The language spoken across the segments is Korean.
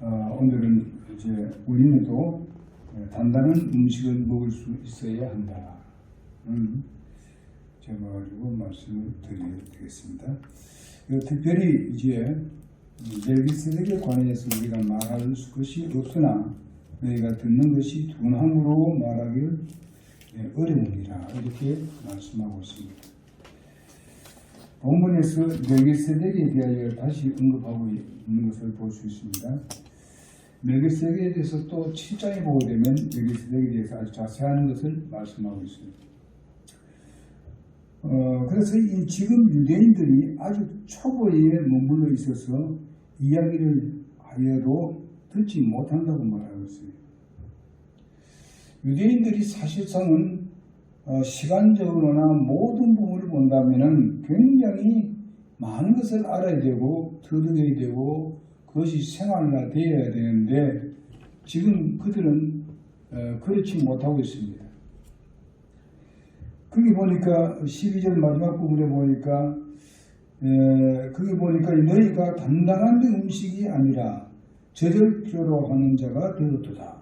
오늘은 이제 우리는도 단단한 음식을 먹을 수 있어야 한다. 제가 가지고 말씀을 드리겠습니다. 특별히 이제 멜기세덱에 관해서 우리가 말할 것이 없으나 너희가 듣는 것이 둔함으로 말하기를 어려우니라 이렇게 말씀하고 있습니다. 본문에서 멜기세덱에 대하여 다시 언급하고 있는 것을 볼 수 있습니다. 멜기세덱에 대해서 또 7장에 보게 되면 멜기세덱에 대해서 아주 자세한 것을 말씀하고 있습니다. 그래서 지금 유대인들이 아주 초보에 머물러 있어서 이야기를 하여도 듣지 못한다고 말하고 있어요. 유대인들이 사실상은 시간적으로나 모든 부분을 본다면 굉장히 많은 것을 알아야 되고 터득해야 되고 그것이 생활화 되어야 되는데 지금 그들은 그렇지 못하고 있습니다. 거기 보니까 12절 마지막 부분에 보니까 거기 보니까 너희가 단단한 음식이 아니라 젖을 필요로 하는 자가 되었도다.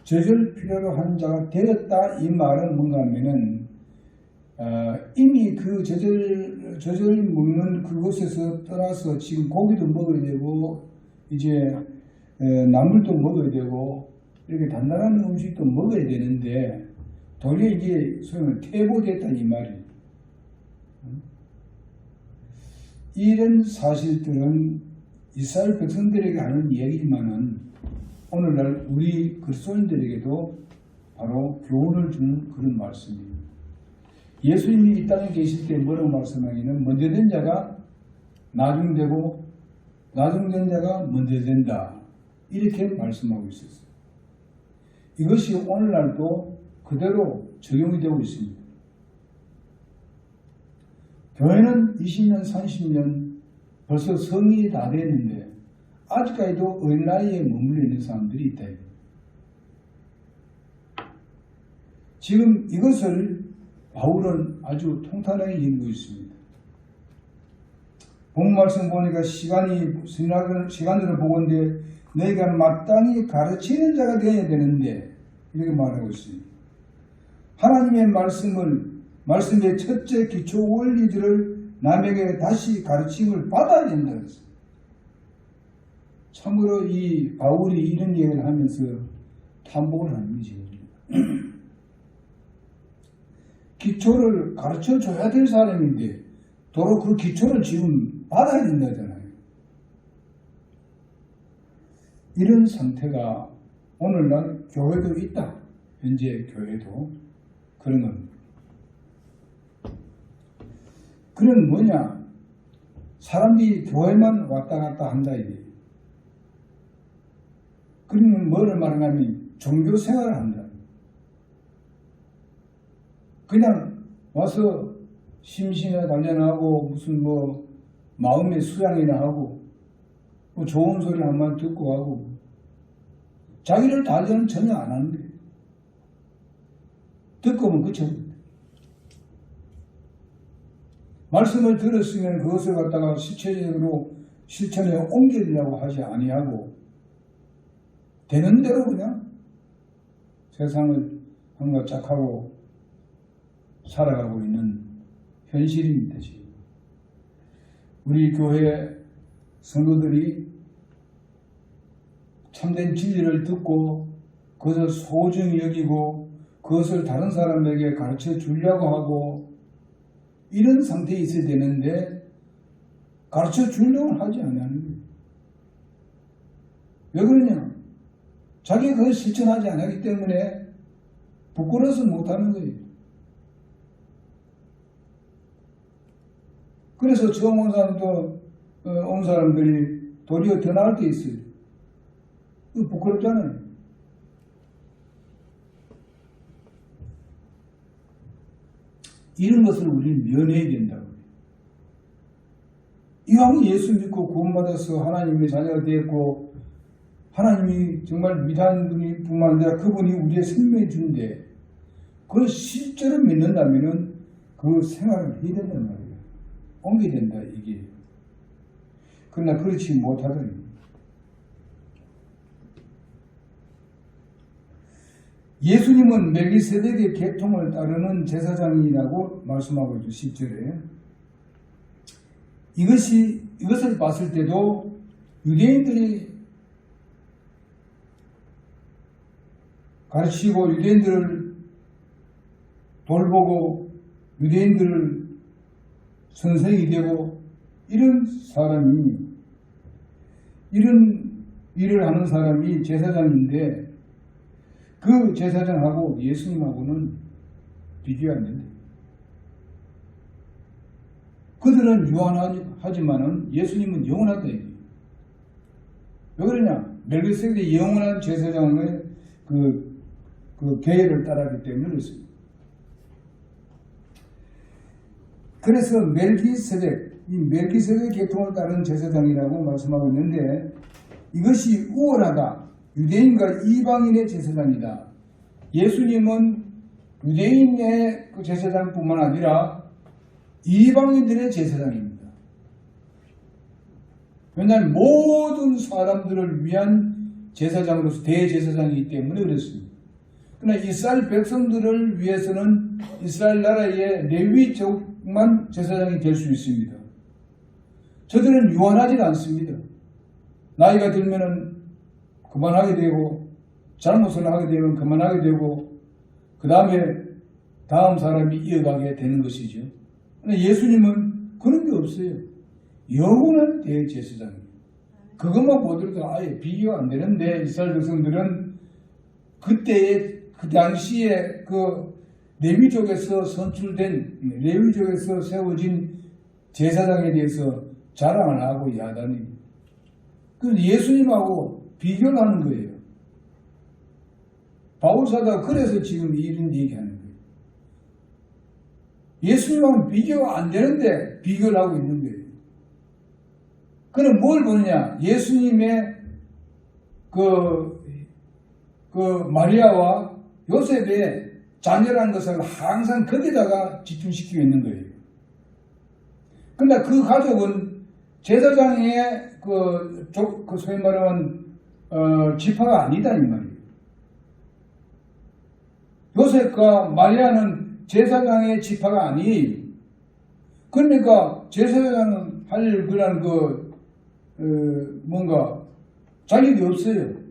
젖을 필요로 하는 자가 되었다 이 말은 뭔가 하면은 이미 그 젖을 먹는 그곳에서 떠나서 지금 고기도 먹어야 되고 이제 나물도 먹어야 되고 이렇게 단단한 음식도 먹어야 되는데 도리어 이게 소위 퇴보됐다 이 말이에요. 이런 사실들은 이스라엘 백성들에게 하는 이야기지만은 오늘날 우리 그리스도인들에게도 바로 교훈을 주는 그런 말씀입니다. 예수님이 이 땅에 계실 때 뭐라고 말씀하기는 먼저 된 자가 나중되고 나중된 자가 먼저 된다 이렇게 말씀하고 있었어요. 이것이 오늘날도 그대로 적용이 되고 있습니다. 교회는 20년, 30년 벌써 성인이 다 됐는데 아직까지도 어린아이에 머물러 있는 사람들이 있다. 지금 이것을 바울은 아주 통탄하게 읽고 있습니다. 본 말씀 보니까 시간으로 보건대 너희가 마땅히 가르치는 자가 되어야 되는데 이렇게 말하고 있습니다. 하나님의 말씀의 첫째 기초 원리들을 남에게 다시 가르침을 받아야 된다. 참으로 이 바울이 이런 얘기를 하면서 탐복을 하는 거지. 기초를 가르쳐 줘야 될 사람인데 도로 그 기초를 지금 받아야 된다잖아요. 이런 상태가 오늘날 교회도 있다. 현재 교회도 그런 겁니다. 그는 뭐냐? 사람들이 교회만 왔다 갔다 한다 이게. 그러면 뭐를 말하냐면 종교 생활을 한다. 그냥 와서 심신에 단련하고 무슨 뭐 마음의 수양이나 하고 뭐 좋은 소리 한번 듣고 하고 자기를 단련은 전혀 안 하는 거예요. 듣고 오면 그쳐버립니다. 말씀을 들었으면 그것을 갖다가 실체적으로 실천에 옮기려고 하지 아니하고 되는 대로 그냥 세상을 한것 짝하고 살아가고 있는 현실입니다. 지금. 우리 교회 성도들이 참된 진리를 듣고 그것을 소중히 여기고 그것을 다른 사람에게 가르쳐 주려고 하고 이런 상태에 있어야 되는데 가르쳐 주려고 하지 않는 거예요. 왜 그러냐? 자기가 그걸 실천하지 않았기 때문에 부끄러워서 못하는 거예요. 그래서 처음 온 사람들이 도리어 더 나을 때 있어요. 부끄럽잖아요. 이런 것을 우리는 면해야 된다고. 이왕 예수 믿고 구원받아서 하나님의 자녀가 되었고 하나님이 정말 위대한 분이 뿐만 아니라 그분이 우리의 생명을 준대. 그걸 실제로 믿는다면 그 생활을 해야 된단 말이에요. 옮겨야 된다 이게. 그러나 그렇지 못하더니 예수님은 멜기세덱의 계통을 따르는 제사장이라고 말씀하고 있죠. 10절에. 이것을 봤을 때도 유대인들이 가르치고 유대인들을 돌보고 유대인들을 선생이 되고 이런 사람이, 이런 일을 하는 사람이 제사장인데 그 제사장하고 예수님하고는 비교 안 된다. 그들은 유한하지만은 예수님은 영원하다. 왜 그러냐? 멜기세덱의 영원한 제사장의 그 계율을 따르기 때문에 그렇습니다. 그래서 이 멜기세덱의 계통을 따르는 제사장이라고 말씀하고 있는데 이것이 우월하다. 유대인과 이방인의 제사장이다. 예수님은 유대인의 그 제사장뿐만 아니라 이방인들의 제사장입니다. 왜냐하면 모든 사람들을 위한 제사장으로서 대제사장이기 때문에 그렇습니다. 그러나 이스라엘 백성들을 위해서는 이스라엘 나라의 레위족만 제사장이 될 수 있습니다. 저들은 유한하지 않습니다. 나이가 들면은 그만하게 되고 잘못을 하게 되면 그만하게 되고 그 다음에 다음 사람이 이어가게 되는 것이죠. 그런데 예수님은 그런 게 없어요. 영원한 대제사장입니다. 그것만 보더라도 아예 비교가 안 되는데 이스라엘 백성들은 그 당시에 그 레위족에서 선출된 레위족에서 세워진 제사장에 대해서 자랑을 하고 야단입니다. 그래서 예수님하고 비교를 하는 거예요. 바울사도가 그래서 지금 이런 얘기하는 거예요. 예수님하고는 비교가 안 되는데 비교를 하고 있는 거예요. 그는 뭘 보느냐? 예수님의 마리아와 요셉의 자녀라는 것을 항상 거기다가 집중시키고 있는 거예요. 근데 그 가족은 제사장의 소위 말하면 지파가 아니다 이 말이에요. 요셉과 마리아는 제사장의 지파가 아니에요. 그러니까 제사장은 할 그런 뭔가 자격이 없어요.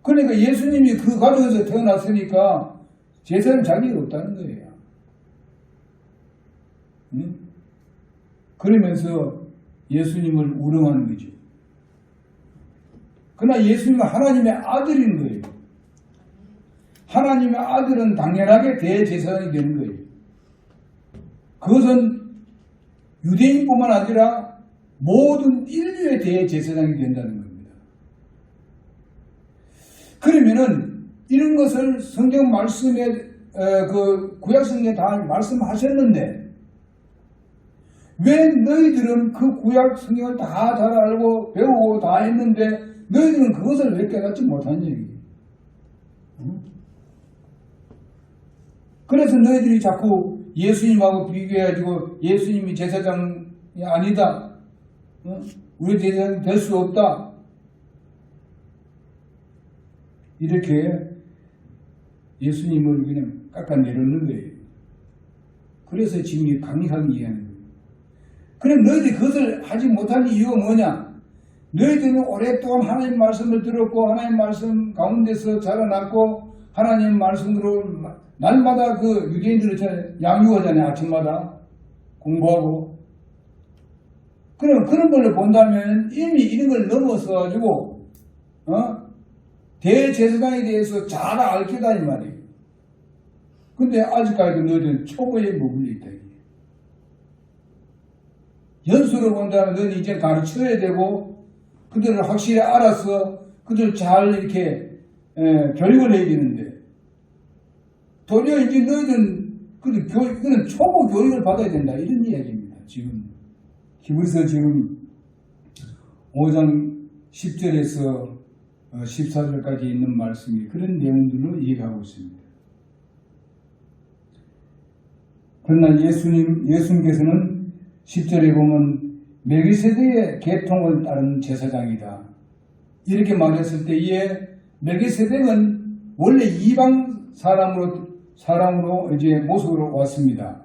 그러니까 예수님이 그 가족에서 태어났으니까 제사장 자격이 없다는 거예요. 응? 그러면서 예수님을 우롱하는 거죠. 그러나 예수님은 하나님의 아들인 거예요. 하나님의 아들은 당연하게 대제사장이 되는 거예요. 그것은 유대인뿐만 아니라 모든 인류의 대제사장이 된다는 겁니다. 그러면은 이런 것을 성경 말씀에 구약 성경에 다 말씀하셨는데 왜 너희들은 그 구약 성경을 다 잘 알고 배우고 다 했는데 너희들은 그것을 왜 깨닫지 못하냐 얘기예요. 그래서 너희들이 자꾸 예수님하고 비교해가지고 예수님이 제사장이 아니다. 우리 제사장이 될 수 없다. 이렇게 예수님을 그냥 깎아내려는 거예요. 그래서 지금 강력하게 이해하는 거예요. 그럼 너희들이 그것을 하지 못한 이유가 뭐냐? 너희들은 오랫동안 하나님 말씀을 들었고 하나님 말씀 가운데서 자라났고 하나님 말씀으로 날마다 그 유대인들을 양육하잖아요. 아침마다 공부하고. 그럼 그런 걸로 본다면 이미 이런 걸 넘어서 가지고 대제사장에 대해서 잘 알게다 이 말이에요. 근데 아직까지도 너희들은 초보에 머물러 있다. 연수로 본다면 너는 이제 가르쳐야 되고 그들을 확실히 알아서 그들을 잘 이렇게 교육을 해야 되는데 도리어 이제 너희들은 그는 초보 교육을 받아야 된다 이런 이야기입니다. 지금 히브리서 지금 5장 10절에서 14절까지 있는 말씀이 그런 내용들로 얘기하고 있습니다. 그러나 예수님께서는 10절에 보면 멜기세덱의 계통을 따른 제사장이다. 이렇게 말했을 때에 멜기세덱은 원래 이방 사람으로 이제 모습으로 왔습니다.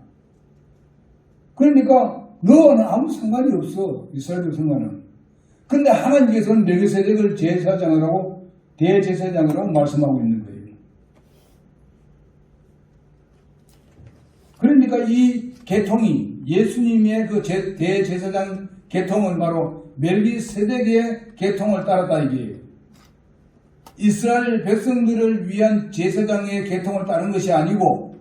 그러니까 너는 아무 상관이 없어. 이스라엘 백성과는. 근데 하나님께서는 멜기세덱을 제사장이라고 대제사장이라고 말씀하고 있는 거예요. 그러니까 이 계통이 예수님의 그 대제사장 계통은 바로 멜기세덱의 계통을 따랐다 이게요. 이스라엘 백성들을 위한 제사장의 계통을 따른 것이 아니고,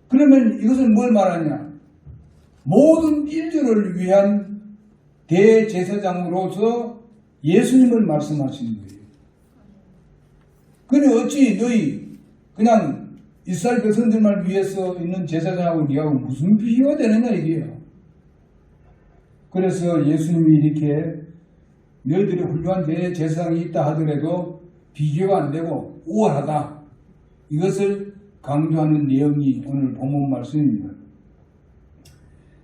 그러면 이것은 뭘 말하냐? 모든 인류를 위한 대제사장으로서 예수님을 말씀하시는 거예요. 그런데 어찌 너희 그냥 이스라엘 백성들만 위해서 있는 제사장하고 니하고 무슨 비교가 되느냐 이게요. 그래서 예수님이 이렇게 너희들이 훌륭한 대제사장이 있다 하더라도 비교가 안 되고 우월하다. 이것을 강조하는 내용이 오늘 본문 말씀입니다.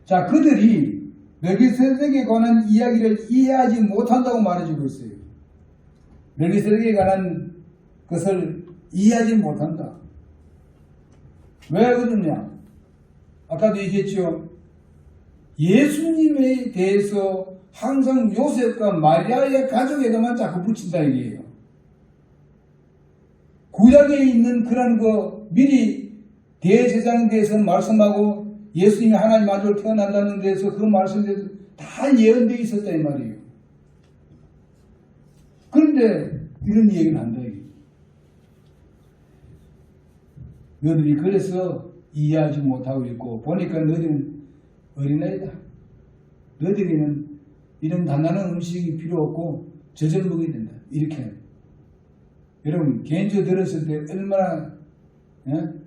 자, 그들이 멜기세덱에 관한 이야기를 이해하지 못한다고 말해주고 있어요. 멜기세덱에 관한 것을 이해하지 못한다. 왜 그러냐? 아까도 얘기했죠. 예수님에 대해서 항상 요셉과 마리아의 가족에다만 자꾸 붙인다 이게요. 구약에 있는 그런 거 미리 대제사장에 대해서 말씀하고 예수님이 하나님 아들로 태어난다는 데서 그 말씀에 대해서 다 예언되어 있었다 이 말이에요. 그런데 이런 얘기를 한다 이게. 너희들이 그래서 이해하지 못하고 있고 보니까 너희들은 어린아이다. 너희들에게는 이런 단단한 음식이 필요 없고 젖을 먹어야 된다. 이렇게. 여러분 개인적으로 들었을 때 얼마나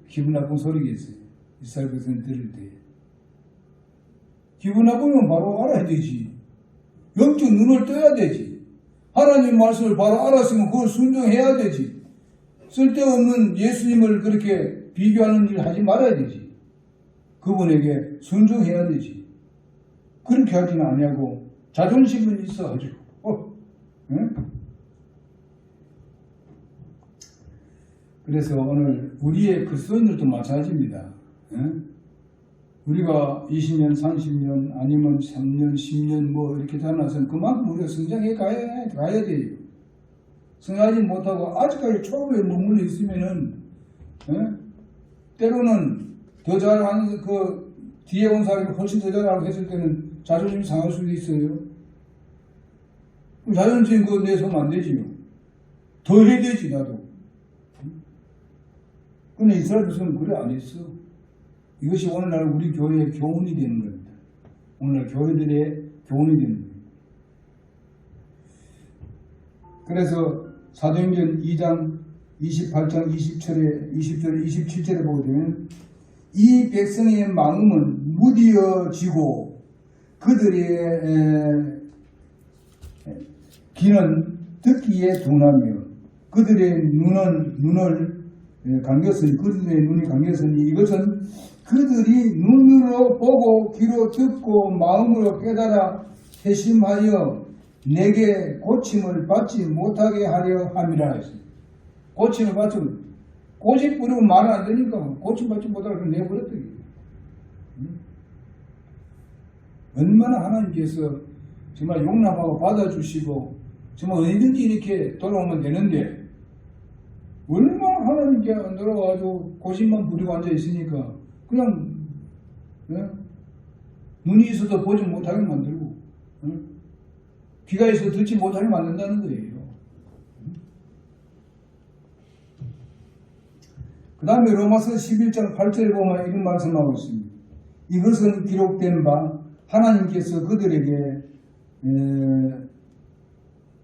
기분 나쁜 소리겠어요. 이스라엘 백성 들을 때. 기분 나쁘면 바로 알아야 되지. 영적 눈을 떠야 되지. 하나님 말씀을 바로 알았으면 그걸 순종해야 되지. 쓸데없는 예수님을 그렇게 비교하는 일 하지 말아야 되지. 그분에게 순종해야 되지. 그렇게 하지는 않냐고 자존심은 있어가지고. 응? 그래서 오늘 우리의 그리스도인들도 마찬가지입니다. 응? 우리가 20년, 30년, 아니면 3년, 10년 뭐 이렇게 자라나서는 그만큼 우리가 성장해 가야 돼요. 성장하지 못하고 아직까지 초보에 머물러 있으면은 때로는 더 잘하는 그 뒤에 온 사람이 훨씬 더 잘하고 했을 때는 자존심이 상할 수도 있어요. 자존심 그거 내서면 안 되지요. 더 해야 되지 나도. 근데 이스라엘 백성은 그래 안 했어. 이것이 오늘날 우리 교회의 교훈이 되는 겁니다. 오늘날 교회들의 교훈이 되는 겁니다. 그래서 사도행전 2장 28장 20절에 27절에 보게 되면 이 백성의 마음은 무디어지고 그들의 귀는 듣기에 둔하며 그들의 눈을 감겼으니 그들의 눈이 감겼으니 이것은 그들이 눈으로 보고 귀로 듣고 마음으로 깨달아 회심하여 내게 고침을 받지 못하게 하려 함이라 했습니다. 고침을 받으면 고집 부리고 말은 안 되니까 고침 받지 못하게 내버렸더니 얼마나 하나님께서 정말 용납하고 받아주시고 정말 어디든지 이렇게 돌아오면 되는데 얼마나 하나님께 안 돌아와가지고 고집만 부리고 앉아있으니까 그냥 눈이 있어도 보지 못하게 만들고 귀가 있어도 듣지 못하게 만든다는 거예요. 그 다음에 로마서 11장 8절에 보면 이런 말씀하고 있습니다. 이것은 기록된 바 하나님께서 그들에게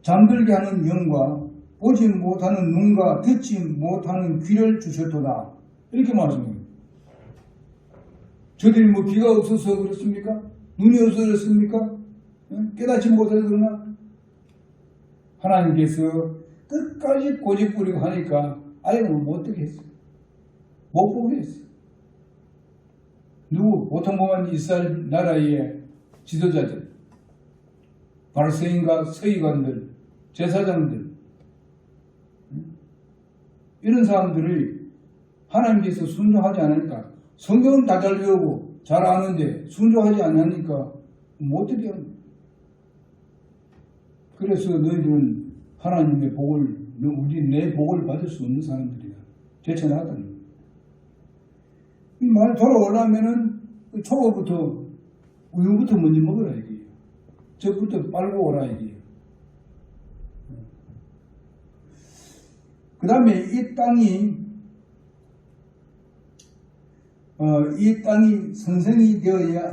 잠들게 하는 영과 보지 못하는 눈과 듣지 못하는 귀를 주셨도다. 이렇게 말씀합니다. 저들이 뭐 귀가 없어서 그렇습니까? 눈이 없어서 그렇습니까? 깨닫지 못해서 그러나? 하나님께서 끝까지 고집 부리고 하니까 아예 못 듣게 했어요. 못 보게 했어요. 누구? 보통 보면 이스라엘 나라의 지도자들, 바리새인과 서기관들, 제사장들, 이런 사람들이 하나님께서 순종하지 않으니까 성경은 다 잘 외우고 잘 아는데 순종하지 않으니까 못 드려. 그래서 너희들은 하나님의 복을, 내 복을 받을 수 없는 사람들이야. 제천하다는 거야. 이 말 돌아오려면은 초보부터 우유부터 먼저 먹으라 이게요. 적부터 빨고 오라 이게요. 그 다음에 이 땅이 선생이 되어야,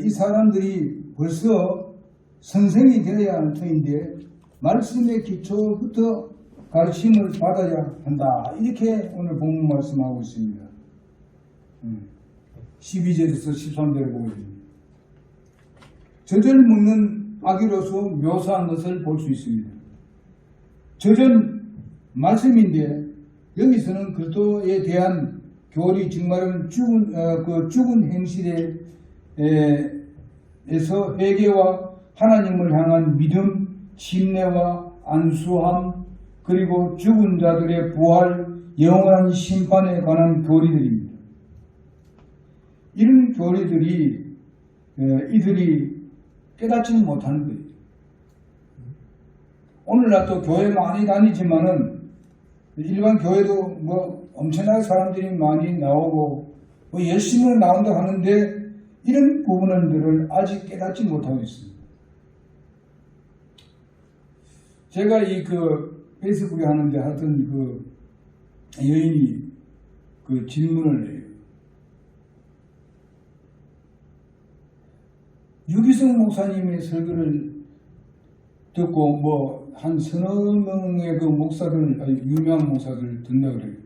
이 사람들이 벌써 선생이 되어야 할 터인데, 말씀의 기초부터 가르침을 받아야 한다. 이렇게 오늘 본문 말씀하고 있습니다. 12절에서 13절에 보고 있습니다. 젖을 먹는 아기로서 묘사한 것을 볼 수 있습니다. 젖은 말씀인데, 여기서는 그리스도에 대한 교리, 정말은 죽은 행실에서 회개와 하나님을 향한 믿음, 신뢰와 안수함, 그리고 죽은 자들의 부활, 영원한 심판에 관한 교리들입니다. 이런 교리들이 이들이 깨닫지 못하는 거예요. 오늘날도 교회 많이 다니지만은 일반 교회도 뭐 엄청나게 사람들이 많이 나오고 뭐 열심히 나온다 하는데 이런 부분들을 아직 깨닫지 못하고 있습니다. 제가 페이스북에 하는데 하여튼 여인이 질문을 해요. 유기성 목사님의 설교를 듣고 뭐 한 서너 명의 목사들, 유명한 목사들 듣는다 그래요.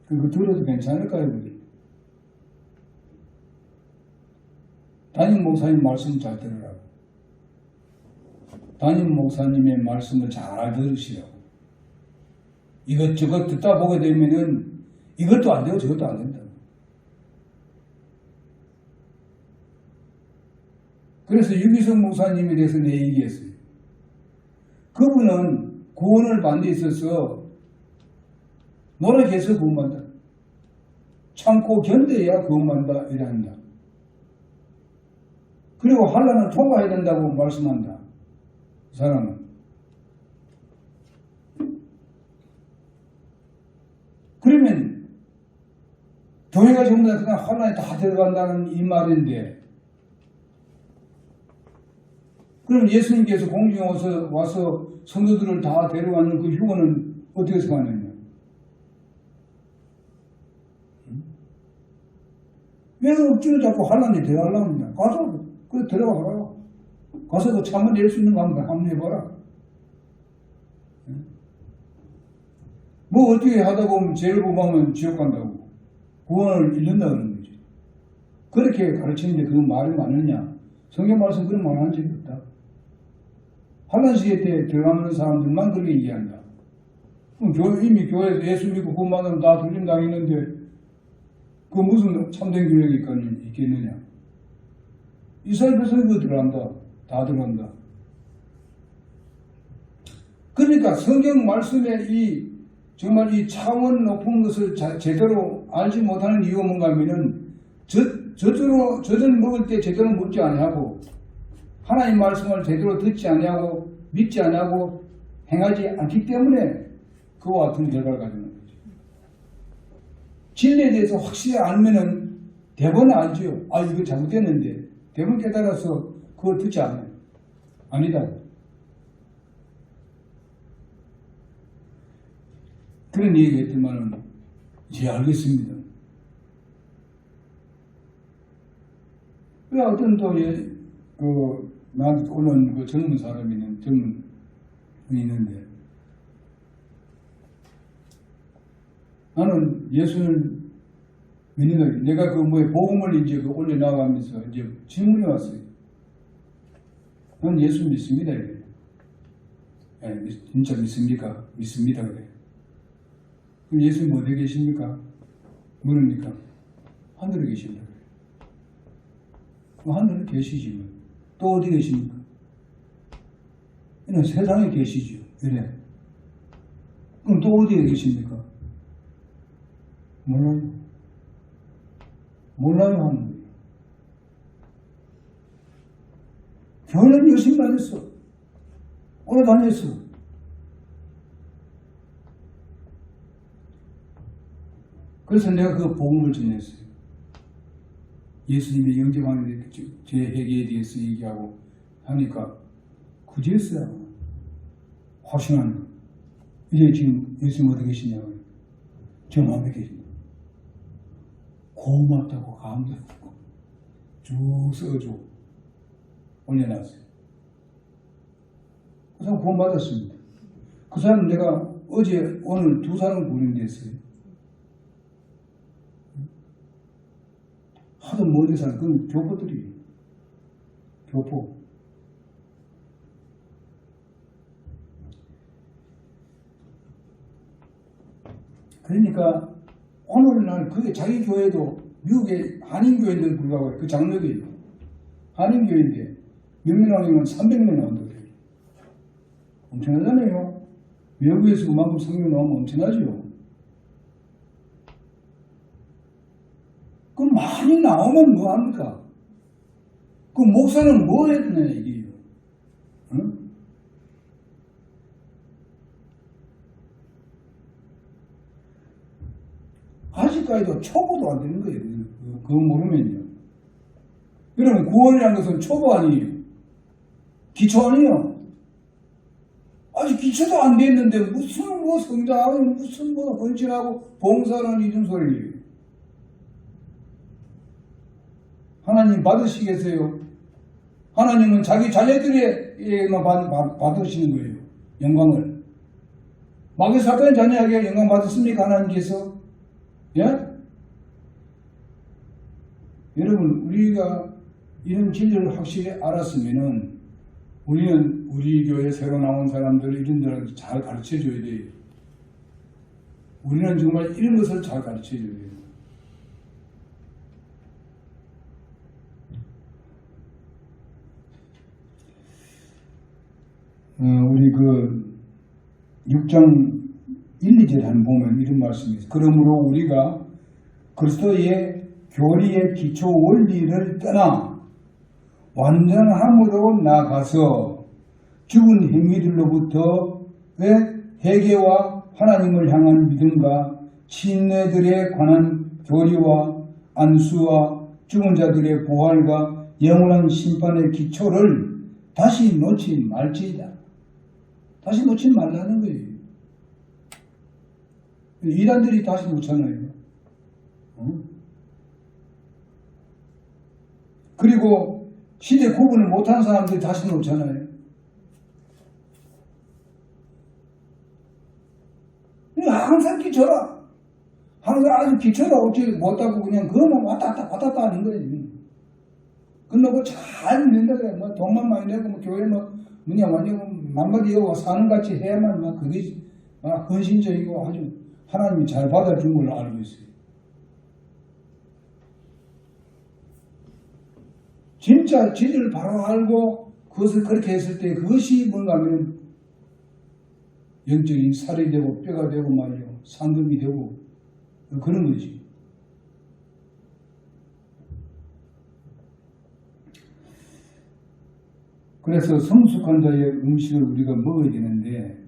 그거 들어도 괜찮을까요? 담임 목사님 말씀 잘 들으라고. 담임 목사님의 말씀을 잘 들으시라고. 이것저것 듣다 보게 되면은 이것도 안 되고 저것도 안 된다. 그래서 유기성 목사님에 대해서 내 얘기했어요. 그분은 구원을 받는 데 있어서 노력해서 구원받는다. 참고 견뎌야 구원받는다. 이래 한다. 그리고 환난을 통과해야 된다고 말씀한다. 그 사람은. 그러면 교회가 전부 다 그냥 환난에 다 들어간다는 이 말인데, 그럼 예수님께서 공중에 와서 성도들을 다 데려가는 그 휴거는 어떻게 생각하느냐? 왜 억지로 자꾸 환난에 데려가려고 하느냐? 가서 데려가라. 가서 참아낼 수 있는 거 한번 해봐라. 뭐 어떻게 하다 보면 죄를 범하면 지옥 간다고. 구원을 잃는다 그러는 거지. 그렇게 가르치는데 그 말이 맞느냐? 성경 말씀 그런 말 하는 적이 없다. 환난 시대 때 들어가는 사람들만 그렇게 얘기한다. 이미 교회에서 예수 믿고 구원받으면 다 돌림 당했는데 그 무슨 참된 교회가 있겠느냐? 이스라엘 백성이 그거 들어간다. 다 들어간다. 그러니까 성경 말씀에 정말 이 차원 높은 것을 제대로 알지 못하는 이유가 뭔가 하면은 젖을 먹을 때 제대로 먹지 아니하고 하나님 말씀을 제대로 듣지 아니하고 믿지 아니하고 행하지 않기 때문에 그와 같은 결과를 가지는 거죠. 진리에 대해서 확실히 알면은 대부분 알지요. 이거 잘못됐는데 대부분 깨달아서 그걸 듣지 않아요. 아니다. 그런 얘기 했더만은 이제 알겠습니다. 왜 어떤 나한테 오는 젊은 젊은 분이 있는데, 나는 예수를 믿는다. 내가 복음을 이제 올려나가면서 이제 질문이 왔어요. 넌 예수 믿습니다. 이래. 진짜 믿습니까? 믿습니다. 그래. 그럼 예수님 어디 계십니까? 물으니까 하늘에 계십니다. 그래. 하늘에 계시지만 또 어디 계십니까? 이는 세상에 계시죠. 이래. 그럼 또 어디에 계십니까? 몰라요. 몰라요 하는 거예요. 교회는 열심히 다녔어. 오래 다녔어. 그래서 내가 그 복음을 전했어요. 예수님의 영접하는 제 회개에 대해서 얘기하고 하니까 그제서야 확신하는 거. 이제 지금 예수님 어디 계시냐고요. 저 마음에 계십니다. 고맙다고 감사하고 쭉 써주고 올려놨어요. 그 사람 구원 받았습니다. 그 사람 내가 어제 오늘 두 사람 구원됐어요. 하도 멀리 사는 그건 교포들이에요. 교포. 그러니까 오늘날 그게 자기 교회도 미국의 한인교회인데도 불구하고 그 장로교회예요. 한인교회인데 몇 명 나오면 300명 나온다고 그래요. 엄청나잖아요. 미국에서 그만큼 성경 나오면 엄청나죠. 그럼 많이 나오면 뭐합니까? 그 목사는 뭐 해야 되냐 이게요. 응? 아직까지도 초보도 안 되는 거예요. 그거 모르면요. 여러분 구원이라는 것은 초보 아니에요. 기초 아니에요. 아직 기초도 안 됐는데 무슨 뭐 성장하고 무슨 뭐 헌신하고 봉사하는 이런 소리예요. 하나님 받으시겠어요? 하나님은 자기 자녀들에게만 받으시는 거예요. 영광을. 마귀 사탄의 자녀에게 영광 받았습니까? 하나님께서? 예? 여러분 우리가 이런 진리를 확실히 알았으면은 우리는 우리 교회 새로 나온 사람들 이런 데를 잘 가르쳐 줘야 돼요. 우리는 정말 이런 것을 잘 가르쳐 줘야 돼요. 우리 그 6장 1, 2절에 한번 보면 이런 말씀이 있어요. 그러므로 우리가 그리스도의 교리의 기초 원리를 떠나 완전함으로 나아가서 죽은 행위들로부터의 회개와 하나님을 향한 믿음과 친례들에 관한 교리와 안수와 죽은 자들의 부활과 영원한 심판의 기초를 다시 놓지 말지이다. 다시 놓지 말라는 거예요. 이단들이 다시 놓잖아요. 그리고 시대 구분을 못하는 사람들이 다시 놓잖아요. 항상 기초라. 항상 아주 기초라 어찌 못하고 그냥 그것만 왔다 갔다 하는 거예요. 그러고 잘 믿는다 그래. 뭐 돈만 많이 내고 뭐 교회 뭐냐 완전 만마디하고 사는 같이 해야만 막 그게 헌신적이고 아주 하나님이 잘 받아준 걸로 알고 있어요. 진짜 진리를 바로 알고 그것을 그렇게 했을 때 그것이 뭔가 하면 영적인 살이 되고 뼈가 되고 말이요 상급이 되고 그런 거지. 그래서 성숙한 자의 음식을 우리가 먹어야 되는데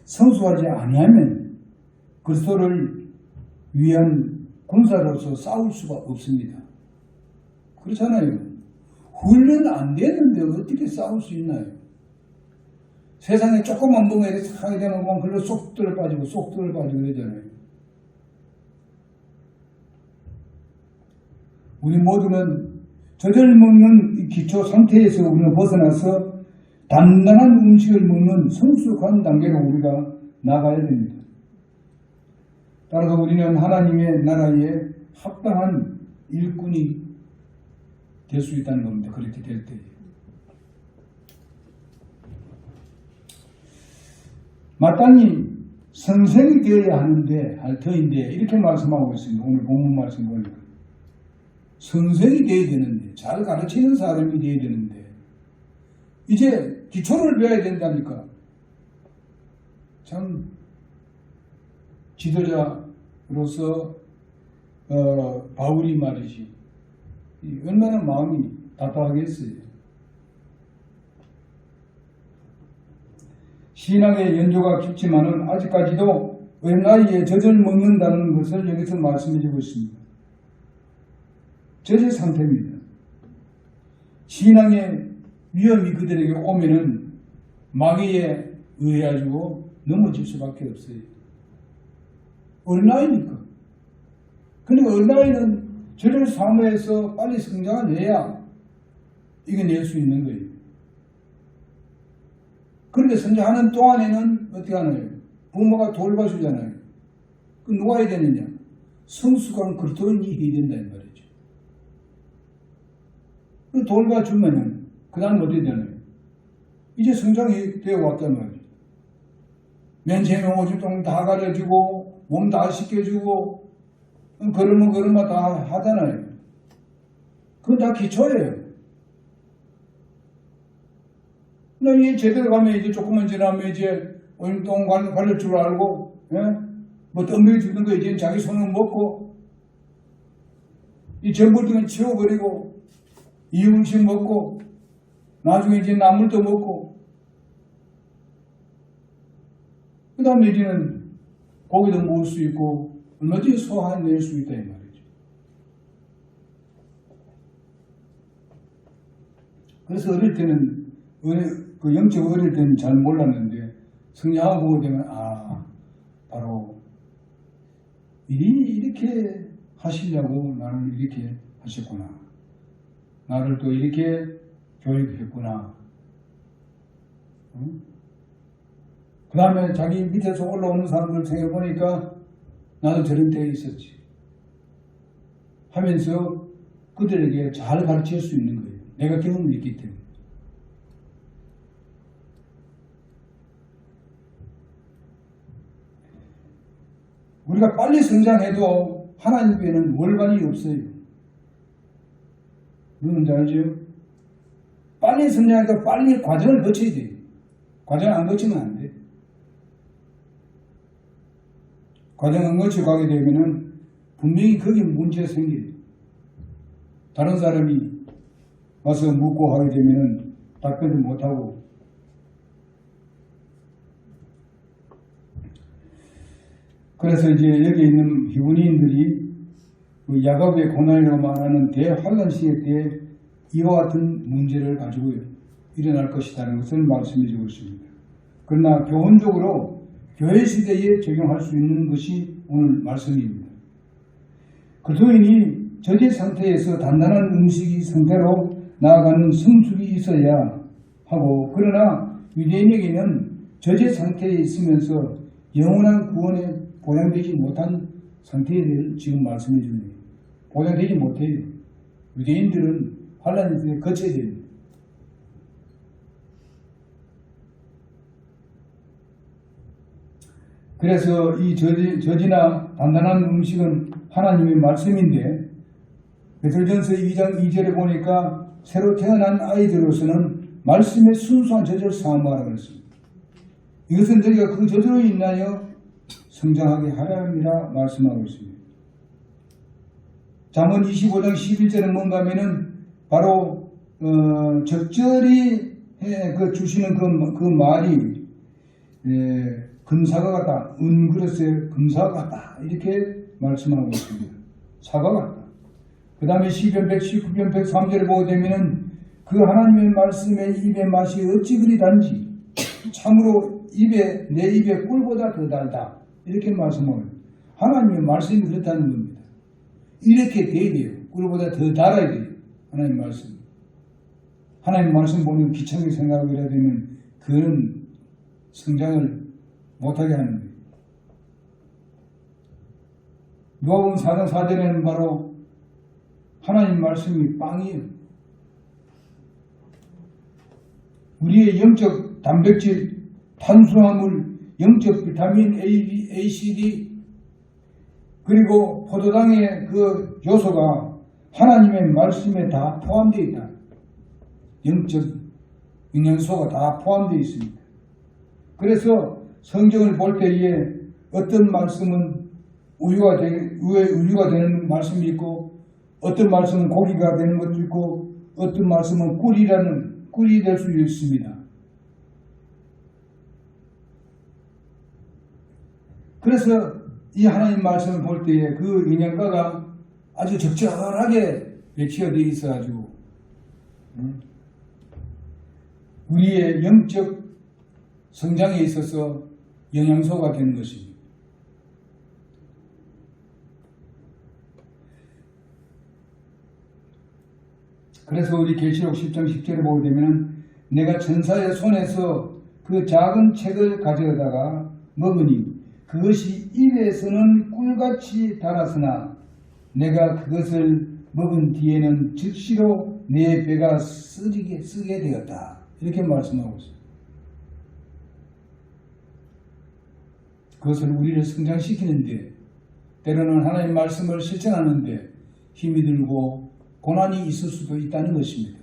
성숙하지 아니하면 그리스도를 위한 군사로서 싸울 수가 없습니다. 그렇잖아요. 훈련 안 됐는데 어떻게 싸울 수 있나요? 세상에 조금만 먹어야 돼. 하게 되면 그걸로 쏙 들어 빠지고 그러잖아요. 우리 모두는 저절 먹는 기초 상태에서 우리가 벗어나서 단단한 음식을 먹는 성숙한 단계로 우리가 나가야 됩니다. 따라서 우리는 하나님의 나라에 합당한 일꾼이 될 수 있다는 겁니다. 그렇게 될 때. 마땅히 선생이 되어야 하는데 할 터인데 이렇게 말씀하고 있습니다. 오늘 본문 말씀 보니까 선생이 되어야 되는데 잘 가르치는 사람이 되어야 되는데 이제 기초를 배워야 된다니까 참 지도자로서 바울이 말이지 얼마나 마음이 답답하겠어요. 신앙의 연조가 깊지만은 아직까지도 어린아이의 젖을 먹는다는 것을 여기서 말씀해주고 있습니다. 젖의 상태입니다. 신앙의 위험이 그들에게 오면은 마귀에 의해가지고 넘어질 수밖에 없어요. 어린아이니까. 그러니까 어린아이는 저를 사모해서 빨리 성장을 내야 이겨낼 수 있는 거예요. 그런데 성장하는 동안에는 어떻게 하나요? 부모가 돌봐주잖아요. 그 누가 해야 되느냐? 성숙한 그리스도인이 해야 된다 이 말이죠. 그 돌봐주면은 그 다음 어떻게 되나요? 이제 성장이 되어 왔단 말이죠. 맨체명 오줌 다 가려주고 몸 다 씻겨주고 걸으면 다 하잖아요. 그건 다 기초예요. 이 제대로 가면 이제 조금만 지나면 이제 오줌똥 가릴 줄 알고, 예? 뭐 덤벼 주는 거 이제 자기 손으로 먹고, 이 전불등을 치워버리고, 이음식 먹고, 나중에 이제 나물도 먹고, 그 다음에 이제는 고기도 먹을 수 있고, 얼마든지 소화해낼 수 있다 이 말이죠. 그래서 어릴 때는 그 영적 어릴 때는 잘 몰랐는데 성장하고 보게 되면 바로 이렇게 하시려고 나를 이렇게 하셨구나. 나를 또 이렇게 교육했구나. 응? 그 다음에 자기 밑에서 올라오는 사람들 생각해보니까 나도 저런 때가 있었지 하면서 그들에게 잘 가르칠 수 있는 거예요. 내가 경험을 있기 때문에. 우리가 빨리 성장해도 하나님께는 월반이 없어요. 누군지 알죠? 빨리 성장해도 빨리 과정을 거쳐야 돼요. 과정을 안 거치면 안 돼. 과정을 안 거치고 가게 되면은 분명히 거기에 문제가 생겨요. 다른 사람이 와서 묻고 하게 되면은 답변도 못하고. 그래서 이제 여기 있는 히브리인들이 그 야곱의 고난이라고 말하는 대환란 시대 때 이와 같은 문제를 가지고 일어날 것이라는 것을 말씀해 주고 있습니다. 그러나 교훈적으로 교회 시대에 적용할 수 있는 것이 오늘 말씀입니다. 그리스도인이 저제 상태에서 단단한 음식이 상태로 나아가는 성숙이 있어야 하고, 그러나 유대인에게는 저제 상태에 있으면서 영원한 구원에 보장되지 못한 상태에 대해 지금 말씀해 줍니다. 보장되지 못해요. 유대인들은 환란을 거쳐야 됩니다. 그래서 이 저지나 단단한 음식은 하나님의 말씀인데, 베들전서 2장 2절에 보니까 새로 태어난 아이들로서는 말씀의 순수한 저절 사모하라고 했습니다. 이것은 너희가 그 저절로 인하여 성장하게 하라 함이라 말씀하고 있습니다. 잠언 25장 11절은 뭔가 하면은 바로 적절히 주시는 그 말이 금사과 같다, 은그릇에 금사과 같다 이렇게 말씀하고 있습니다. 사과 같다. 그 다음에 시편 119편 103절에 보게 되면은 그 하나님의 말씀에 입의 맛이 어찌 그리 단지 참으로 내 입에 꿀보다 더 달다 이렇게 말씀하고 하나님의 말씀이 그렇다는 겁니다. 이렇게 돼야 돼요. 꿀보다 더 달아야 돼요. 하나님 말씀. 하나님 말씀 보면 귀찮게 생각하게 되면 그런 성장을 못하게 하는 거예요. 누가복음 4장 4절에는 바로 하나님 말씀이 빵이에요. 우리의 영적 단백질, 탄수화물, 영적 비타민 A, C, D 그리고 포도당의 그 요소가 하나님의 말씀에 다 포함되어 있다. 영적 영양소가 다 포함되어 있습니다. 그래서 성경을 볼 때에 어떤 말씀은 우유가 되는 말씀이 있고, 어떤 말씀은 고기가 되는 것도 있고, 어떤 말씀은 꿀이 될 수 있습니다. 그래서 이 하나님 말씀을 볼 때에 그 영양가가 아주 적절하게 배치가 되어 있어가지고 우리의 영적 성장에 있어서 영양소가 되는 것입니다. 그래서 우리 계시록 10장 10절에 보게 되면 내가 천사의 손에서 그 작은 책을 가져다가 먹으니 그것이 입에서는 꿀같이 달았으나 내가 그것을 먹은 뒤에는 즉시로 내 배가 쓰게 되었다. 이렇게 말씀하고 있어요. 그것을 우리를 성장시키는데, 때로는 하나님 말씀을 실천하는데 힘이 들고 고난이 있을 수도 있다는 것입니다.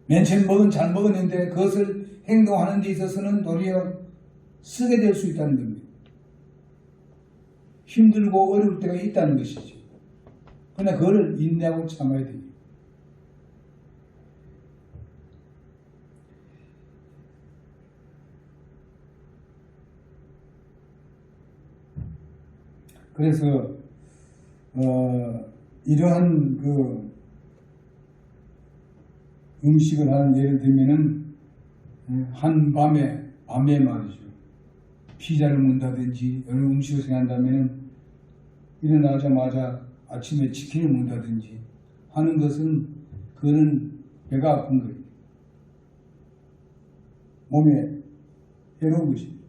맨 처음 잘 먹었는데 그것을 행동하는 데 있어서는 도리어 쓰게 될 수 있다는 겁니다. 힘들고 어려울 때가 있다는 것이죠. 그러나 그걸 인내하고 참아야 됩니다. 그래서 이러한 그 음식을 하는 예를 들면은 밤에 말이죠. 피자를 먹는다든지 어느 음식을 생각한다면은 일어나자마자 아침에 치킨을 먹는다든지 하는 것은 그거는 배가 아픈 거예요. 몸에 해로운 것입니다.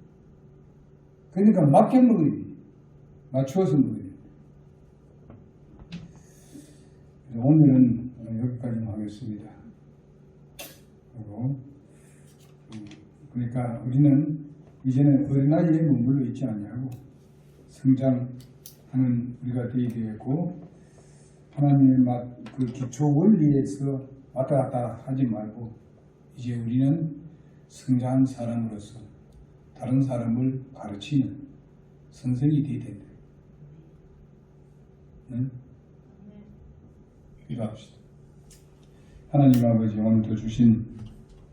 그러니까 맞게 먹어야 돼요. 맞추어서 먹어야 돼요. 오늘은 여기까지 하겠습니다. 그러니까 우리는 이제는 어린아이에 머물러 있지 않냐고 성장하는 우리가 되어야 되겠고, 하나님의 그 기초 원리에서 왔다 갔다 하지 말고 이제 우리는 성장한 사람으로서 다른 사람을 가르치는 선생이 되어야 된다. 응? 기도합시다. 하나님 아버지, 오늘도 주신